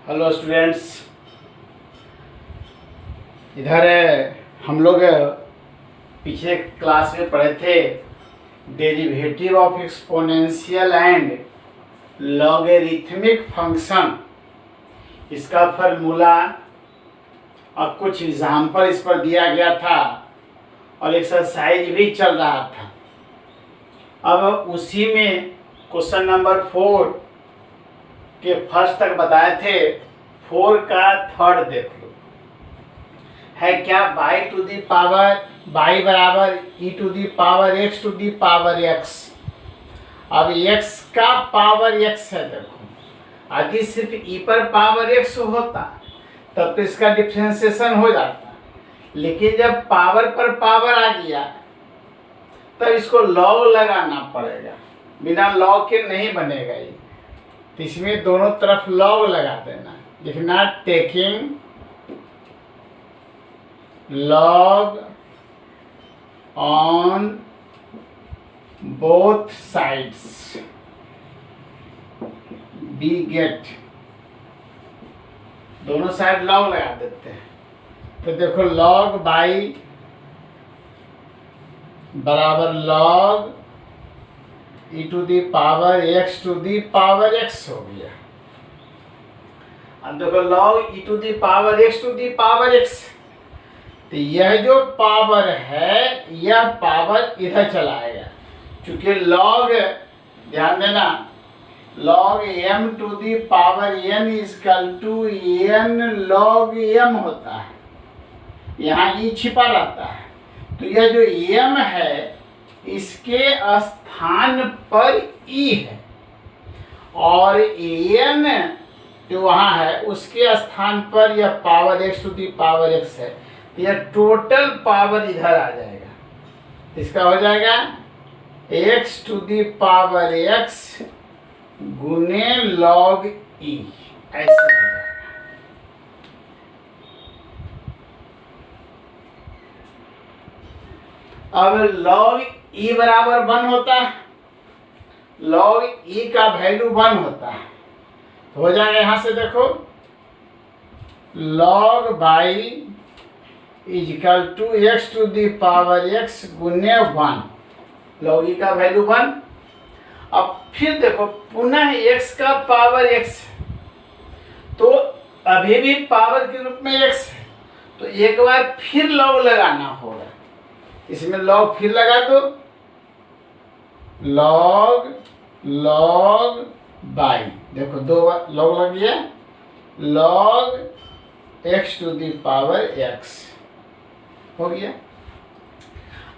Hello students, इधर हम लोग पिछले क्लास में पढ़े थे derivative of exponential and logarithmic function. इसका फार्मूला और कुछ एग्जाम्पल इस पर दिया गया था और एक्सरसाइज भी चल रहा था। अब उसी में क्वेश्चन नंबर 4 के फर्स्ट तक बताए थे। 4 का थर्ड देख लो, है क्या? By to the power by बराबर E to the power x to the power x. अब x का पावर x है, देखो आगे सिर्फ e पर पावर x होता तब तो इसका डिफ्रेंसिएशन हो जाता, लेकिन जब पावर पर पावर आ गया तब इसको लॉग लगाना पड़ेगा। बिना लॉग के नहीं बनेगा ये, तो इसमें दोनों तरफ लॉग लगा देना। लिखना taking log on both sides we get, दोनों साइड लॉग लगा देते हैं। तो देखो लॉग बाई बराबर log e to the power x to the power x हो गया। अब देखो log e to the power x to the power x, तो यह जो पावर है यह पावर इधर चलाएगा, क्योंकि लॉग, ध्यान देना, log m to the power n is equal to n log m होता है। यहाँ e छिपा रहता है, तो यह जो m है इसके स्थान पर e है और n जो वहाँ है उसके स्थान पर यह power x to the power x है। तो यह टोटल पावर इधर आ जाएगा। इसका हो जाएगा x to the power x गुने लॉग e, ऐसे हो जाएगा। अब लॉग e बराबर 1 होता है, लॉग e का वैल्यू 1 होता है, तो हो जाएगा यहां से देखो log y is equal to x to the power x गुने 1, लॉग e का वैल्यू 1। अब फिर देखो पुनः x का पावर x, तो अभी भी पावर के रूप में x है, तो एक बार फिर लॉग लगाना होगा। इसमें लॉग फिर लगा दो, लॉग लॉग बाई, देखो 2 बार लॉग लग गया, log x to the power x हो गया।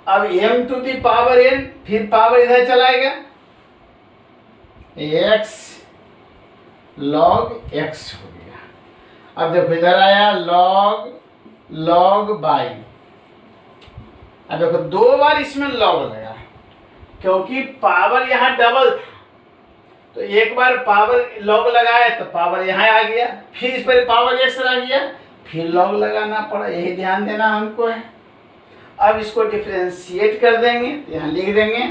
अब m to the power n, फिर पावर इधर चलाएगा, x लॉग x हो गया। अब देखो इधर आया लॉग लॉग बाई, अब देखो 2 बार इसमें लॉग लगा, क्योंकि पावर यहाँ डबल था, तो एक बार पावर लॉग लगाया तो पावर यहाँ आ गया, फिर इस पर पावर एक्स आ गया, फिर लॉग लगाना पड़ा, यही ध्यान देना हमको है। अब इसको डिफरेंशिएट कर देंगे, तो यहाँ लिख देंगे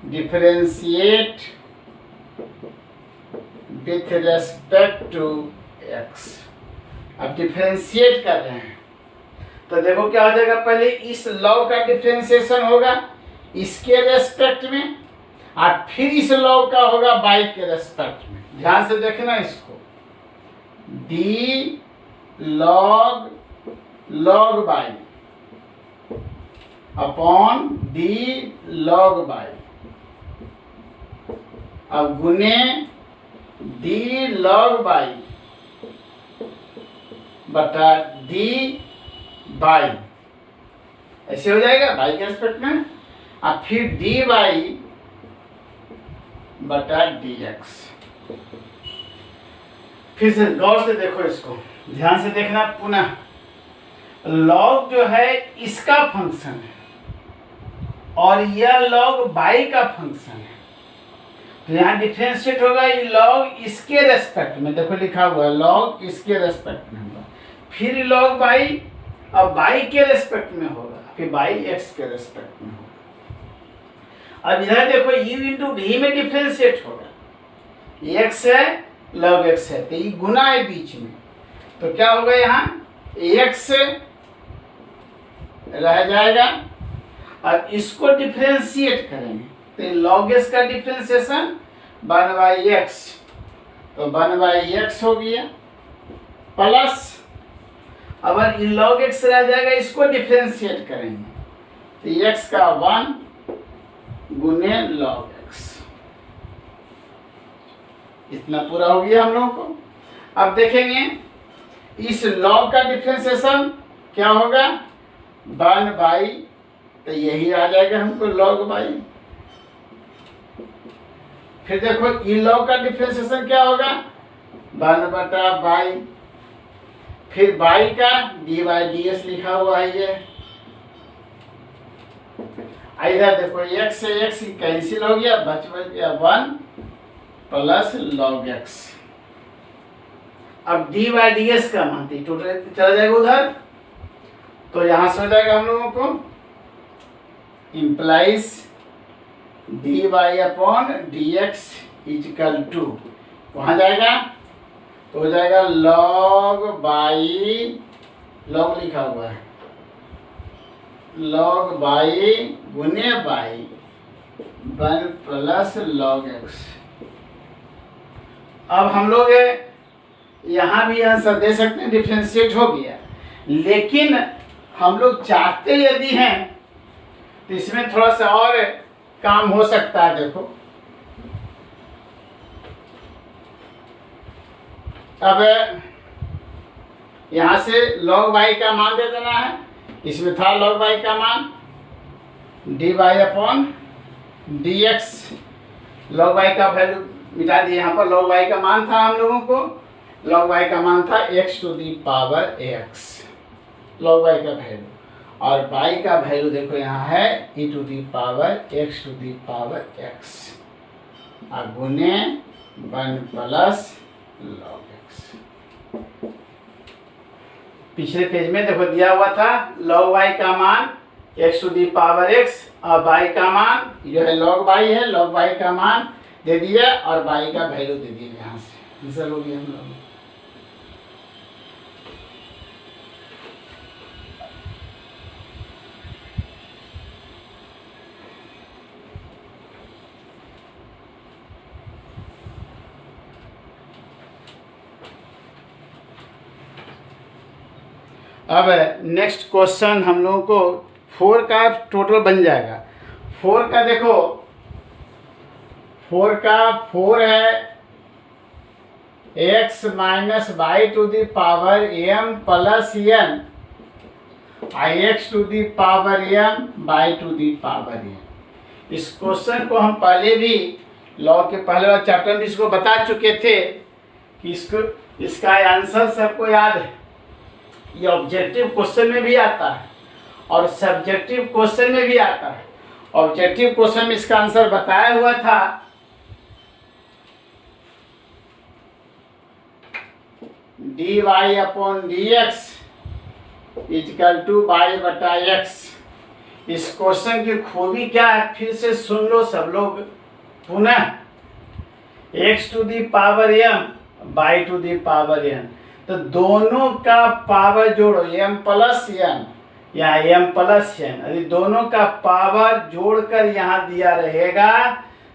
differentiate with respect to x. अब डिफरेंशिएट कर रहे हैं तो देखो क्या हो जाएगा, पहले इस लॉग का डिफरेंशिएशन होगा इसके रेस्पेक्ट में और फिर इस लॉग का होगा बाई के रेस्पेक्ट में। ध्यान से देखना इसको, D log log by upon D log by, अब गुने डी लॉग बाई बटा डी बाई, ऐसे हो जाएगा बाई के रेस्पेक्ट में, और फिर डी बाई बटा डी एक्स। फिर से गौर से देखो इसको, ध्यान से देखना पुनः, लॉग जो है इसका फंक्शन है और यह लॉग बाई का फंक्शन है, तो यहाँ डिफरेंशिएट होगा ये लॉग इसके रेस्पेक्ट में, देखो लिखा हुआ है लॉग इसके रेस्पेक्ट में होगा, फिर लॉग बाई, अब बाई के रेस्पेक्ट में होगा, फिर बाई एक्स के रेस्पेक्ट में होगा। अब इधर देखो u इंटू वी में डिफरेंशिएट होगा, एक्स है log x है, तो ये गुना है बीच में, तो क्या होगा यहाँ x रह जाएगा। अब इसको डिफ्रेंशिएट करेंगे तो log x का डिफ्रेंशिएशन 1/x, तो 1/x हो गया, प्लस अगर log x रह जाएगा, इसको डिफ्रेंशिएट करेंगे तो x का 1 गुने log x, इतना पूरा हो गया हम लोगों को। अब देखेंगे इस log का डिफ्रेंशिएशन क्या होगा 1/, तो यही आ जाएगा हमको log y। फिर देखो ई log का डिफ्रेंशिएशन क्या होगा 1/y, फिर y का dy/ds लिखा हुआ है ये। इधर देखो x से x कैंसिल हो गया, बच गया 1 प्लस log x। अब dy/ds का मान टोटल चला जाएगा उधर, तो यहां से हो जाएगा हम लोगों को इम्प्लाइज dy/dx इक्वल टू, वहां जाएगा तो हो जाएगा log y, log लिखा हुआ है log y गुने y 1 प्लस log x। अब हम लोग यहाँ भी आंसर दे सकते हैं, डिफ्रेंशिएट हो गया, लेकिन हम लोग चाहते यदि हैं तो इसमें थोड़ा सा और काम हो सकता है। देखो अब यहाँ से log y का मान दे देना है, इसमें था log y का मान dy/dx, log y का वैल्यू मिटा दिए, यहाँ पर log y का मान था हम लोगों को, log y का मान था x to the power x, log y का वैल्यू, और y का वैल्यू देखो यहाँ है e to the power x to the power x, और गुने 1 प्लस log x। पिछले पेज में देखो दिया हुआ था log y का मान x to the power x, और y का मान जो है log y है, log y का मान दे दिया और y का वैल्यू दे दिया, यहाँ से आंसर हो गया हम लोग। अब नेक्स्ट क्वेश्चन हम लोगों को 4 का टोटल बन जाएगा। 4 का देखो 4 का 4 है x minus y to the power m plus n आई x to the power m y to the power n। इस क्वेश्चन को हम पहले भी लॉ के पहले वाले चैप्टर में इसको बता चुके थे कि इसका आंसर सबको याद है। ये ऑब्जेक्टिव क्वेश्चन में भी आता है और सब्जेक्टिव क्वेश्चन में भी आता है। ऑब्जेक्टिव क्वेश्चन में इसका आंसर बताया हुआ था, dy/dx इक्वल टू y/x। इस क्वेश्चन की खूबी क्या है, फिर से सुन लो सब लोग पुनः, x to the power m y to the power n, तो दोनों का पावर जोड़ो m प्लस n या m प्लस n, यदि दोनों का पावर जोड़कर यहाँ दिया रहेगा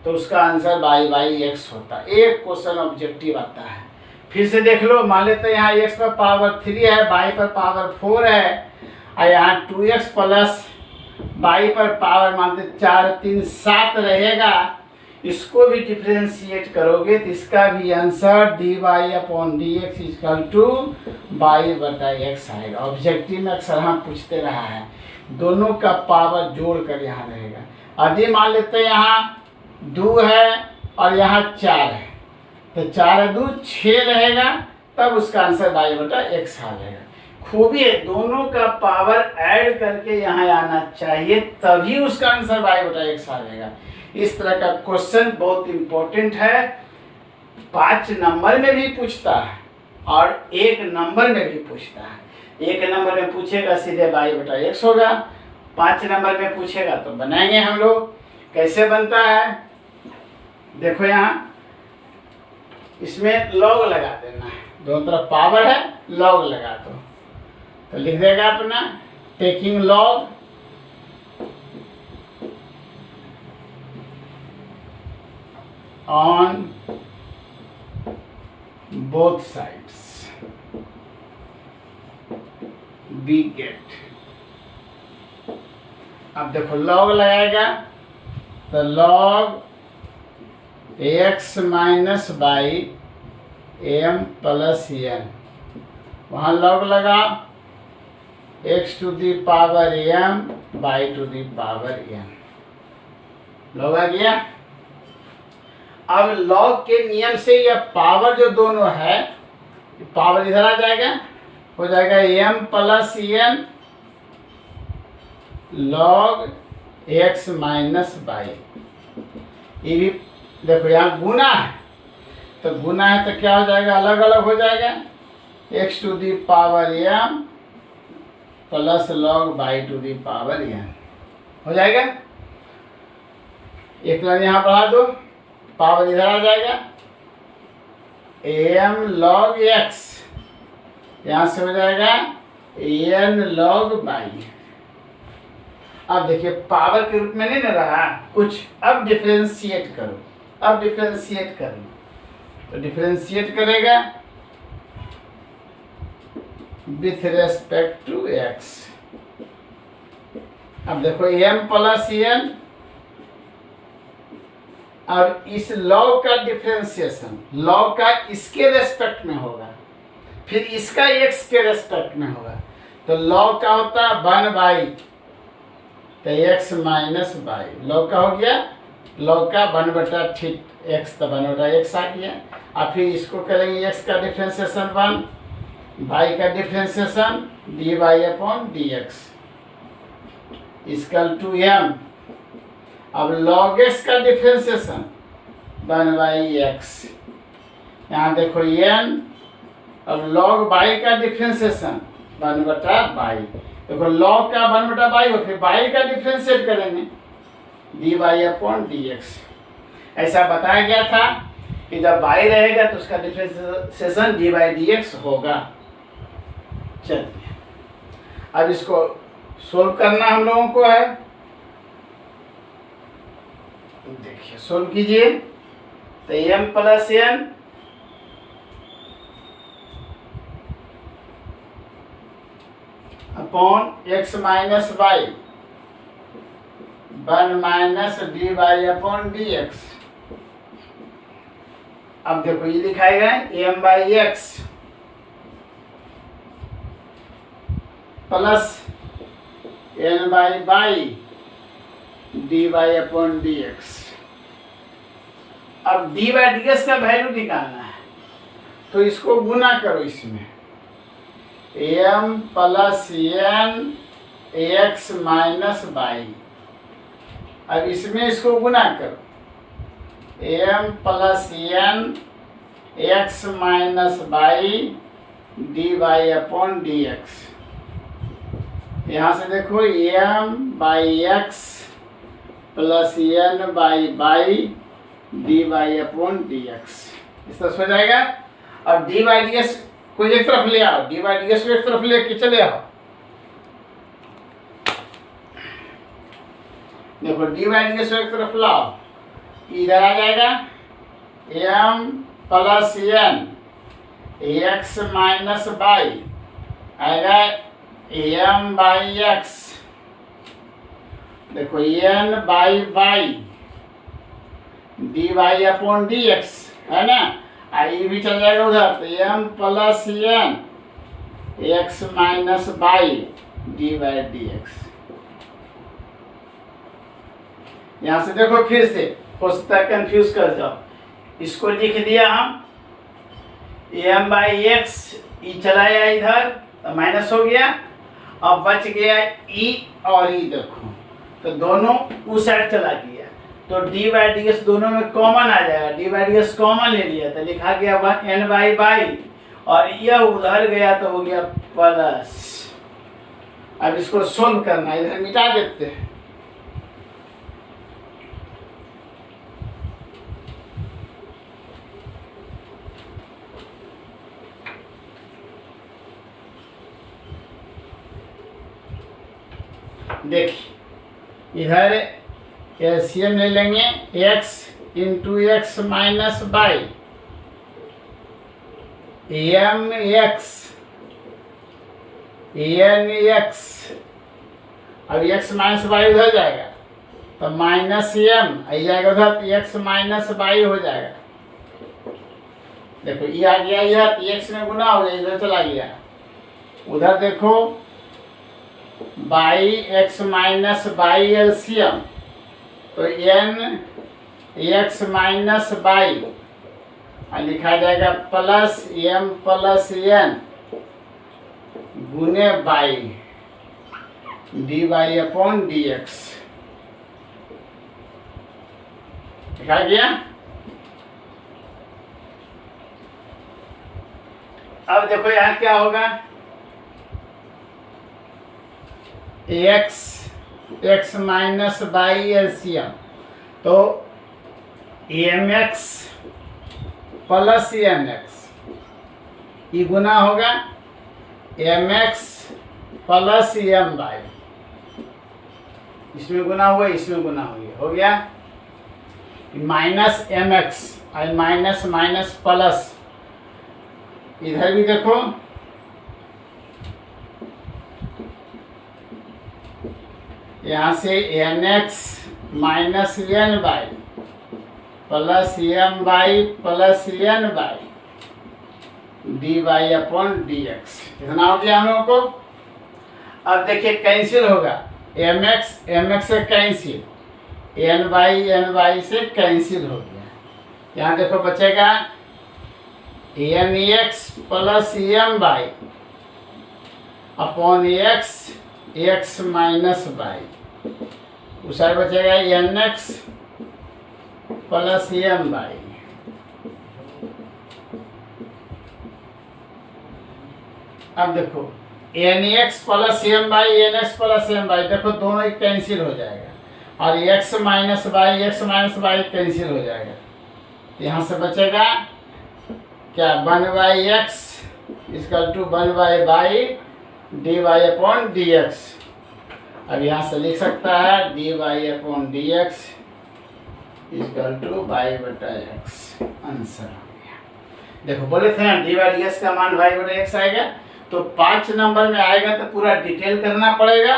तो उसका आंसर y/x होता है। एक क्वेश्चन ऑब्जेक्टिव आता है। फिर से देख लो, मान लेते हैं यहाँ x पर पावर 3 है, y पर पावर 4 है, और यहाँ 2x प्लस y पर पावर मानते 4 3 7 रहेगा। इसको भी डिफ्रेंशिएट करोगे तो इसका भी answer dy/dx equal to y/x आएगा। ऑब्जेक्टिव में अक्सर हम पूछते रहा है, दोनों का पावर जोड़ कर यहाँ रहेगा। यदि मान लेते हैं यहाँ 2 है और यहाँ 4 है, तो 4 2 6 रहेगा, तब उसका आंसर y/x आ जाएगा। खूबी है, दोनों का पावर ऐड करके यहाँ आना चाहिए, तभी उसका आंसर y/x आ जाएगा। इस तरह का क्वेश्चन बहुत इंपॉर्टेंट है, 5 नंबर में भी पूछता है और 1 नंबर में भी पूछता है। 1 नंबर में पूछेगा सीधे y/x होगा, 5 नंबर में पूछेगा तो बनाएंगे हम लोग। कैसे बनता है देखो, यहाँ इसमें लॉग लगा देना है, दोनों तरफ पावर है, लॉग लगा दो। तो लिख देगा अपना taking log on both sides we get. अब देखो लॉग लगाएगा तो log x minus by M plus N, वहाँ लॉग लगा x to the power M by to the power N, log आ गया। अब लॉग के नियम से यह पावर जो दोनों है, पावर इधर आ जाएगा, हो जाएगा m plus n log x minus y. ये भी देखो यहाँ गुना है, तो गुना है तो क्या हो जाएगा, अलग अलग हो जाएगा, x to the power m plus log y to the power n हो जाएगा। एक लाइन यहाँ बढ़ा दो, पावर इधर आ जाएगा, एम लॉग एक्स, यहाँ से हो जाएगा एन लॉग बाई। अब देखिए पावर के रूप में नहीं ना रहा कुछ, अब डिफरेंशिएट करो, अब डिफरेंशिएट करो, तो डिफरेंशिएट करेगा विथ रेस्पेक्ट टू एक्स। अब देखो एम प्लस एन, और इस लॉग का डिफरेंशिएशन, लॉग का इसके रेस्पेक्ट में होगा, फिर इसका एक्स के रेस्पेक्ट में होगा, तो लॉग का होता है 1/, तो एक्स माइनस बाई, लॉग का हो गया, लॉग का 1/x, तो 1/x आ गया। अब फिर इसको करेंगे एक्स का डिफरेंशिएशन 1, बाई का differentiation dy/dx equal to m। अब log x का डिफरेंशिएशन 1/x, यहाँ देखो n, अब log y का डिफरेंशिएशन 1/y, देखो log का 1/y हो, फिर y का डिफरेंशिएट करेंगे dy/dx। ऐसा बताया गया था कि जब y रहेगा तो उसका डिफरेंशिएशन dy/dx होगा। चलिए अब इसको सोल्व करना हम लोगों को है, देखिए सोल्व कीजिए। तो m plus n upon x minus y 1 minus dy/dx। अब देखो ये लिखाएगा m/x प्लस n/y dy/dx। अब dy/dx का वैल्यू निकालना है, तो इसको गुना करो इसमें, m plus n x minus by. अब इसमें इसको गुना करो, m plus n x minus by dy/dx। यहाँ से देखो m/x प्लस n/y dy/dx इस तरह हो जाएगा। अब dy/dx को एक तरफ ले आओ, dy/dx को एक तरफ लेके चले आओ, देखो dy/dx को एक तरफ लाओ, इधर आ जाएगा m plus n x minus by आएगा m/x, देखो n/y dy/dx है ना, आई भी चल जाएगा उधर, तो m plus n x minus by dy/dx। यहाँ से देखो फिर से हो सकता है कंफ्यूज कर जाओ, इसको लिख दिया हम m/x, ई चलाया इधर तो माइनस हो गया, अब बच गया ई और ई, देखो तो दोनों उस साइड चला गया, तो dy/dx दोनों में कॉमन आ जाएगा, dy/dx कॉमन ले लिया तो लिखा गया n/y, और यह उधर गया तो हो गया प्लस। अब इसको सोल्व करना, इधर मिटा देते हैं, देखिए इधर एलसीएम ले लेंगे, x into x minus by m x n x. अब x माइनस बाई उधर जाएगा तो माइनस एम आई जाएगा उधर, तो x माइनस बाई हो जाएगा। देखो ये आ गया, यह x में गुना हो गया, इधर चला गया। उधर देखो y x minus y LCM, तो एन एक्स माइनस बाई लिखा जाएगा प्लस एम प्लस एन गुने y d y upon d x. लिखा गया। अब देखो यहां क्या होगा, एक्स माइनस बाई एलसीएम, तो m x plus n x, ये गुना होगा m x plus m y, इसमें गुना हुआ इसमें गुना हो गया माइनस एम एक्स और माइनस माइनस प्लस। इधर भी देखो यहां से n x minus n y plus m y plus n y d y upon d x, इतना हो गया हम लोगों को। अब देखिए कैंसिल होगा, एम एक्स से कैंसिल, एन बाई से कैंसिल हो गया। यहाँ देखो बचेगा n x plus m y upon x minus y, उस बचेगा n x plus m y. अब देखो n x plus m y n x plus m y, देखो दोनों ही कैंसिल हो जाएगा और एक्स माइनस बाई कैंसिल हो जाएगा। यहाँ से बचेगा क्या, one by x equal to one by d y upon d x. अब यहाँ से लिख सकता है d y upon d x equal to y बटा एक्स। आंसर हो गया। देखो बोले थे ना डी वाई डी एक्स का मान बाई बटा एक्स आएगा, तो 5 नंबर में आएगा तो पूरा डिटेल करना पड़ेगा,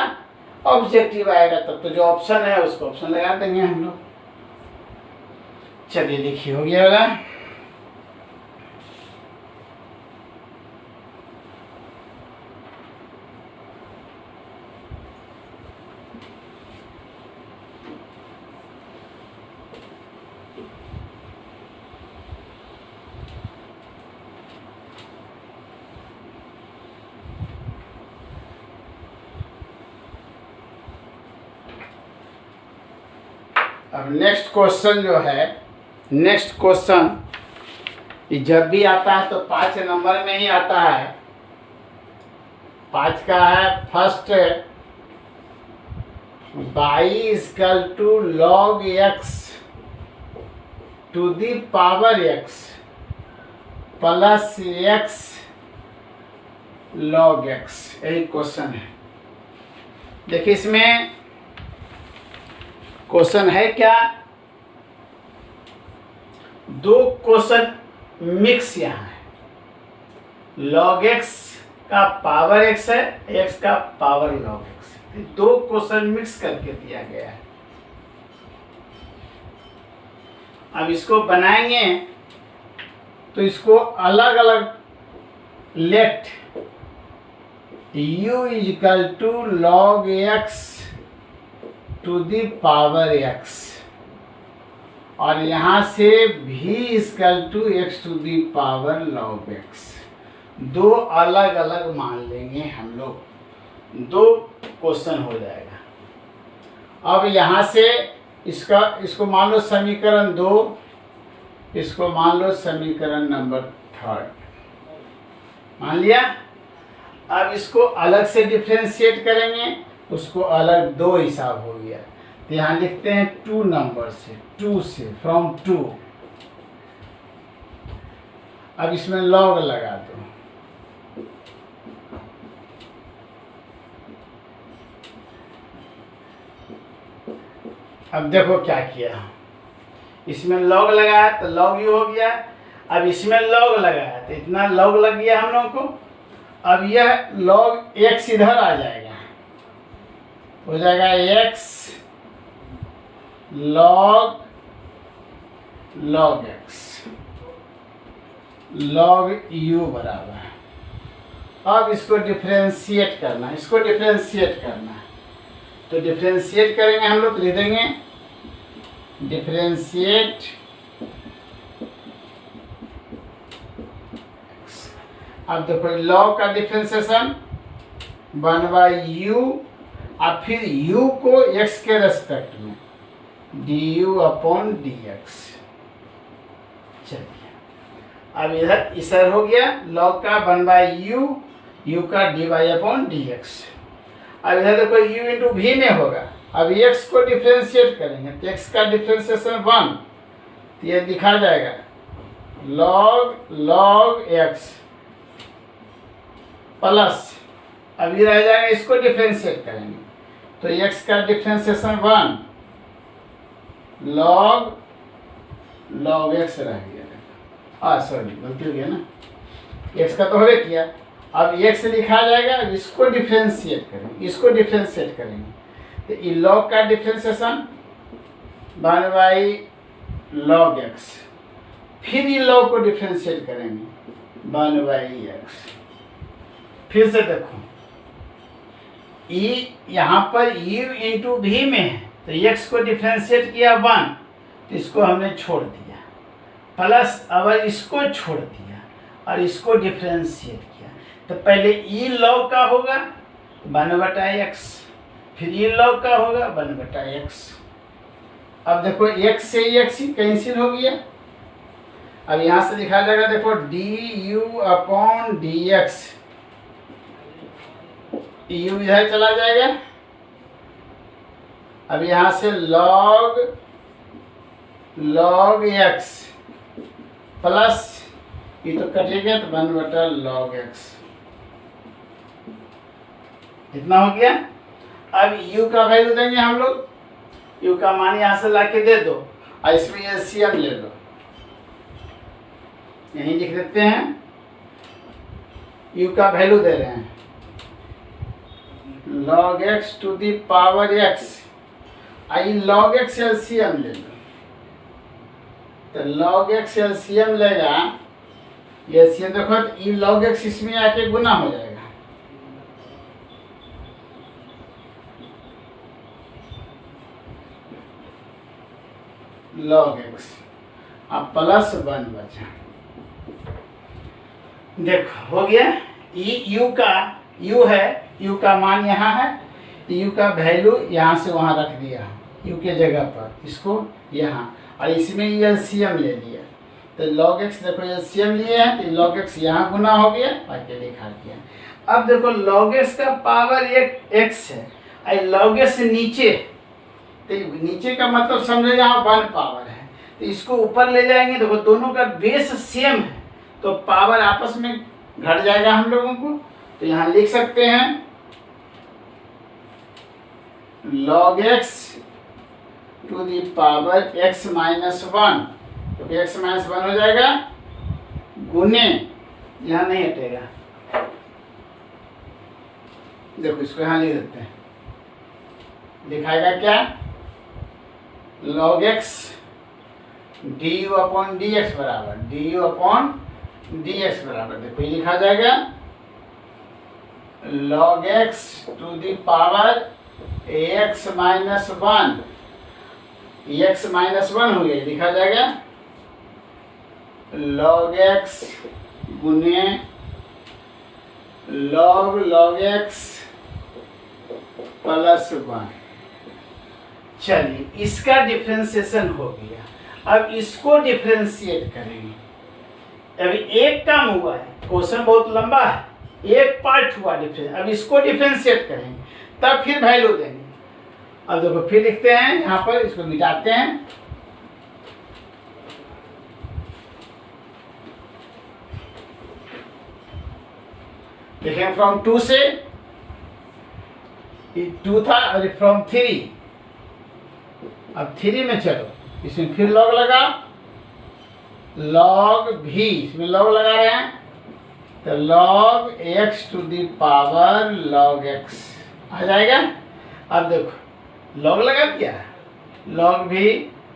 ऑब्जेक्टिव आएगा तब तो जो ऑप्शन है उसको ऑप्शन लगा देंगे हम लोग। चलिए लिखिए, हो गया वाला। अब नेक्स्ट क्वेश्चन जो है, नेक्स्ट क्वेश्चन जब भी आता है तो 5 नंबर में ही आता है। 5 का है first, y equal to log x to the power x plus x log x, यही क्वेश्चन है। देखिए इसमें क्वेश्चन है क्या, दो क्वेश्चन मिक्स यहाँ है। लॉग एक्स का पावर एक्स है, एक्स का पावर लॉग एक्स, दो क्वेश्चन मिक्स करके दिया गया है। अब इसको बनाएंगे तो इसको अलग अलग let u equal to log x to the power x और यहाँ से v equal to x to the power log x, दो अलग अलग मान लेंगे हम लोग, दो क्वेश्चन हो जाएगा। अब यहाँ से इसको मान लो समीकरण 2, इसको मान लो समीकरण नंबर 3, मान लिया। अब इसको अलग से डिफ्रेंशिएट करेंगे, उसको अलग दो हिसाब हो गया, तो यहाँ लिखते हैं 2 नंबर से, 2 से, फ्रॉम 2। अब इसमें लॉग लगा दो, अब देखो क्या किया, इसमें लॉग लगाया तो लॉग यू हो गया, अब इसमें लॉग लगाया तो इतना लॉग लग गया हम लोग को। अब यह लॉग एक्स इधर आ जाएगा, हो जाएगा x log log x log you बराबर। अब इसको डिफरेंशिएट करना है, इसको डिफरेंशिएट करना है, तो डिफरेंशिएट करेंगे हम लोग, तो लिख देंगे डिफरेंशिएट अब देखो लॉग का डिफरेंशिएशन 1/u, अब फिर u को x के रेस्पेक्ट में du/dx। चलिए अब इधर हो गया log का 1/u, u का dy/dx। अब इधर देखो u इंटू v में होगा, अब x को डिफरेंशिएट करेंगे तो x का डिफरेंशिएशन 1, तो ये दिखा जाएगा log x प्लस, अब ये रह जाएगा, इसको डिफरेंशिएट करेंगे तो x का डिफरेंशिएशन 1 log x रह गया, सॉरी गलती हो गया ना, x का तो हो किया, अब x लिखा जाएगा, अब इसको डिफरेंशिएट करेंगे, इसको डिफरेंशिएट करेंगे तो ये log का डिफरेंशिएशन 1/log x, फिर ये log को डिफरेंशिएट करेंगे 1/x। फिर से देखो ई यहाँ पर u इंटू भी में है तो x को डिफरेंशिएट किया 1, तो इसको हमने छोड़ दिया, प्लस अब इसको छोड़ दिया और इसको डिफरेंशिएट किया, तो पहले ई लॉग का होगा 1/x, फिर ई लॉग का होगा 1/x। अब देखो x से x कैंसिल हो गया, अब यहाँ से लिखा जाएगा देखो du/dx, u इधर चला जाएगा, अब यहाँ से log x प्लस ये तो कटेगा तो 1/log x, इतना हो गया। अब u का वैल्यू देंगे हम लोग, u का मान यहाँ से ला के दे दो और इसमें एलसीएम ले लो, यहीं लिख देते हैं, u का वैल्यू दे रहे हैं log x to the power x, I log x LCM ले लो, तो log x एलसीएम लेगा, एलसीएम देखो ई log x इसमें आके गुना हो जाएगा, log x, अब प्लस 1 बचा, देखो हो गया। u का u है, u का मान यहाँ है, u का वैल्यू यहाँ से वहाँ रख दिया, u के जगह पर इसको यहाँ, और इसमें एलसीएम ले लिया, तो log x देखो एलसीएम लिए हैं तो log x यहाँ गुना हो गया और के लिखा दिया। अब देखो log x का पावर एक x है, और log x नीचे, तो नीचे का मतलब समझो यहाँ 1 पावर है, तो इसको ऊपर ले जाएंगे, देखो दोनों का बेस सेम है तो पावर आपस में घट जाएगा हम लोगों को, तो यहाँ लिख सकते हैं log x to the power x minus 1, तो x माइनस 1 हो जाएगा गुने, यहाँ नहीं हटेगा, देखो इसको यहाँ लिख देते हैं, दिखाएगा क्या log x du/dx बराबर du/dx बराबर, देखो ये लिखा जाएगा log x to the power x minus 1, x minus 1 हो गया, लिखा जाएगा log x गुने log x प्लस 1। चलिए इसका डिफरेंशिएशन हो गया, अब इसको डिफरेंशिएट करेंगे, अभी एक काम हुआ है, क्वेश्चन बहुत लंबा है, एक पार्ट हुआ डिफरेंस, अब इसको डिफरेंशिएट करेंगे तब फिर वैल्यू देंगे। अब देखो फिर लिखते हैं यहाँ पर, इसको मिटाते हैं, देखें फ्रॉम 2 से 2 था और फ्रॉम 3 अब 3 में चलो, इसमें फिर लॉग लगा, लॉग भी, इसमें लॉग लगा रहे हैं तो log x to the power log x आ जाएगा। अब देखो log लगा दिया, log भी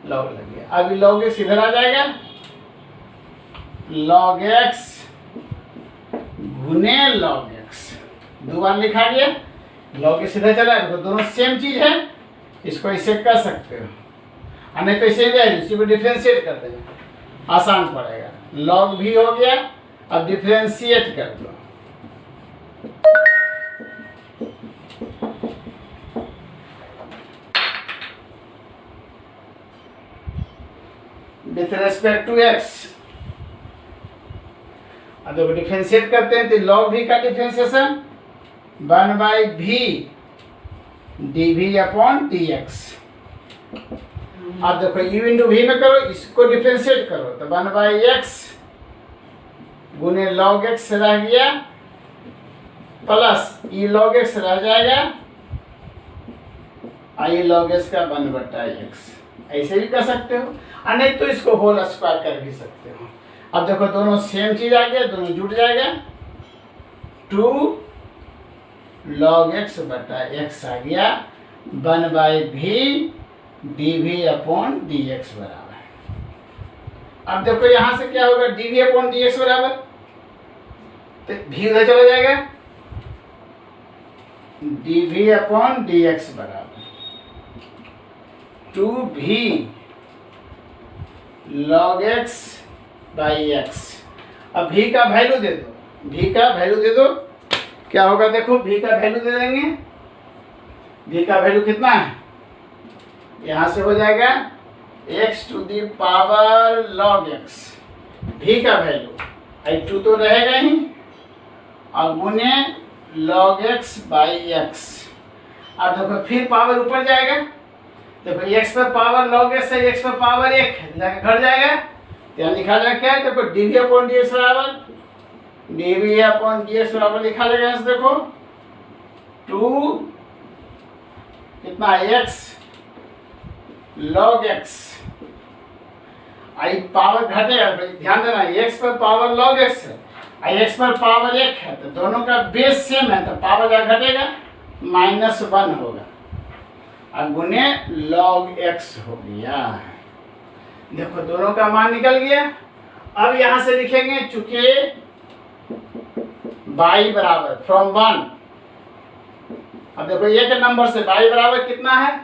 log लग गया। अभी log x इधर आ जाएगा, log x गुने log x, दो बार लिखा गया। log x इधर चला, देखो दोनों सेम चीज है, इसको ऐसे कर सकते हो, और नहीं तो इसे इसी को डिफ्रेंशिएट कर देंगे, आसान पड़ेगा। log भी हो गया, अब डिफ्रेंशिएट कर दो। विथ रेस्पेक्ट टू x, अब देखो डिफ्रेंशिएट करते हैं तो log v का differentiation 1/v dv upon dx। अब देखो u इंटू v में करो, इसको डिफ्रेंशिएट करो तो 1/x गुने log x रह गया प्लस e log x रह जाएगा, i log x का 1/x। ऐसे भी कर सकते हो, और नहीं तो इसको होल स्क्वायर कर भी सकते हो। अब देखो दोनों सेम चीज आ गया, दोनों जुड़ जाएगा, 2 log x बटा x आ गया 1/v dv अपॉन dx बराबर। अब देखो यहां से क्या होगा, dv अपॉन dx बराबर, तो v उधर चला जाएगा, dv अपॉन dx बराबर 2v log x by x। अब v का वैल्यू दे दो, v का वैल्यू दे दो, क्या होगा देखो, v का वैल्यू दे देंगे, v का वैल्यू कितना है, यहां से हो जाएगा x to the power log x, v का वैल्यू आई 2 तो रहेगा ही, और गुने log x बाई x। अब देखो फिर पावर ऊपर जाएगा, देखो x पर पावर log x है, x पर पावर 1 है, जाके घट जाएगा, यहाँ लिखा जाएगा क्या है, देखो dv अपॉन dx बराबर, dv अपॉन dx बराबर लिखा जाएगा, यहाँ से देखो 2 कितना x log x, आई पावर घटेगा, ध्यान देना x पर पावर log x है, आई x पर पावर 1 है, तो दोनों का बेस सेम है, तो पावर जहाँ घटेगा -1 होगा, और गुने log x हो गया। देखो दोनों का मान निकल गया। अब यहां से लिखेंगे, चूंकि y बराबर फ्रॉम 1, अब देखो एक नंबर से y बराबर कितना है,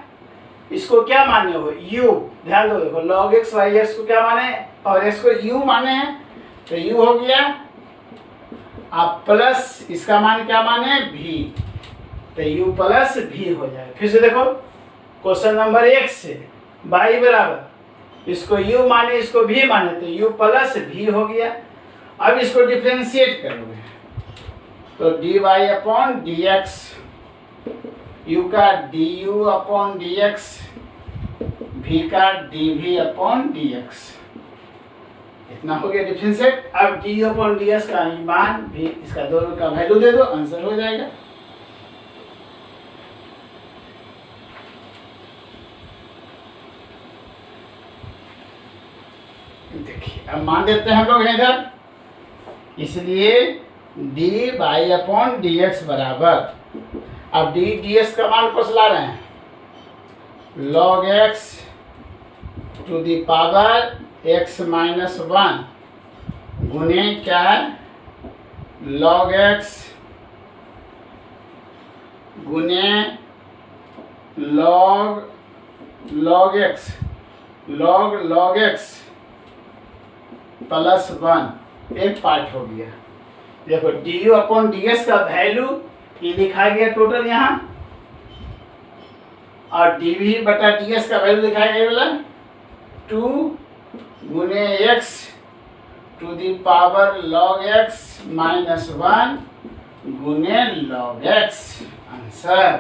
इसको क्या माने हो, u, ध्यान दो, देखो log x बाई x को क्या माने, और x को u माने हैं, तो u हो गया, आप प्लस इसका मान क्या माने v, तो u प्लस v हो जाएगा। फिर से देखो क्वेश्चन नंबर 1 से y बराबर, इसको u माने इसको v माने, तो u प्लस v हो गया। अब इसको डिफ्रेंशिएट करोगे तो dy अपॉन dx, u का du अपॉन dx, v का dv अपॉन dx, इतना हो गया डिफ्रेंशिएट। अब du अपॉन dx का मान भी, इसका दोनों का वैल्यू दे दो, आंसर हो जाएगा। देखिए अब मान देते हैं हम लोग इधर, इसलिए dy बाई अपॉन dx बराबर, अब dx का मान को ला रहे हैं, log x to the power x minus 1 गुने क्या है, log x गुने log x log x plus 1, एक पार्ट हो गया। देखो du अपॉन ds का वैल्यू ये लिखा गया टोटल यहाँ, और dv बटा ds का वैल्यू दिखाया गया वाला 2 गुने x to the power log x minus 1 गुने log x, आंसर।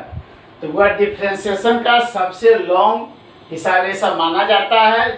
तो वह डिफ्रेंशिएशन का सबसे लॉन्ग हिसाब ऐसा माना जाता है।